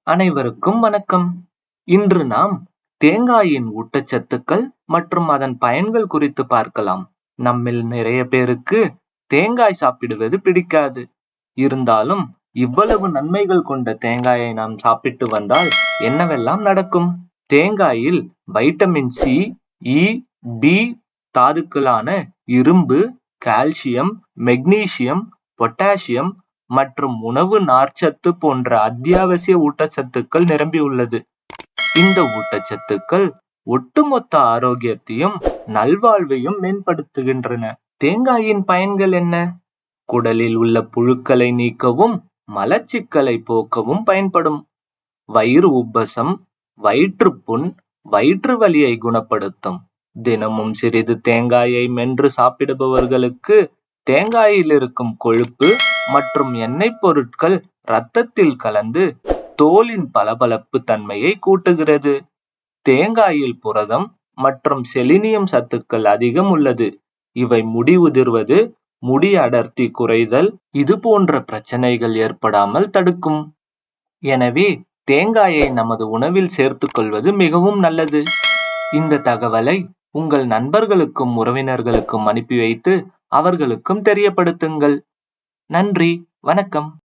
அனைவருக்கும் வணக்கம். இன்று நாம் தேங்காயின் ஊட்டச்சத்துக்கள் மற்றும் அதன் பயன்கள் குறித்து பார்க்கலாம். நம்மில் நிறைய பேருக்கு தேங்காய் சாப்பிடுவது பிடிக்காது. இருந்தாலும் இவ்வளவு நன்மைகள் கொண்ட தேங்காயை நாம் சாப்பிட்டு வந்தால் என்னவெல்லாம் நடக்கும்? தேங்காயில் வைட்டமின் சி, இ, பி தாதுக்களான இரும்பு, கால்சியம், மெக்னீசியம், பொட்டாசியம் மற்றும் உணவு நார்ச்சத்து போன்ற அத்தியாவசிய ஊட்டச்சத்துக்கள் நிரம்பியுள்ளது. இந்த ஊட்டச்சத்துக்கள் ஒட்டுமொத்த ஆரோக்கியத்தையும் நல்வாழ்வையும் மேம்படுத்துகின்றன. தேங்காயின் பயன்கள் என்ன? குடலில் உள்ள புழுக்களை நீக்கவும் மலச்சிக்கலை போக்கவும் பயன்படும். வயிறு உப்பசம், வயிற்றுப்புண், வயிற்று வலியை குணப்படுத்தும். தினமும் சிறிது தேங்காயை மென்று சாப்பிடுபவர்களுக்கு தேங்காயில் இருக்கும் கொழுப்பு மற்றும் எண்ணெய் பொருட்கள் இரத்தத்தில் கலந்து தோலின் பளபளப்பு தன்மையை கூட்டுகிறது. தேங்காயில் புரதம் மற்றும் செலினியம் சத்துக்கள் அதிகம் உள்ளது. இவை முடி உதிர்வது, முடி அடர்த்தி குறைதல் இது போன்ற பிரச்சனைகள் ஏற்படாமல் தடுக்கும். எனவே தேங்காயை நமது உணவில் சேர்த்துக் கொள்வது மிகவும் நல்லது. இந்த தகவலை உங்கள் நண்பர்களுக்கும் உறவினர்களுக்கும் அனுப்பி வைத்து அவர்களுக்கும் தெரியப்படுத்துங்கள். நன்றி, வணக்கம்.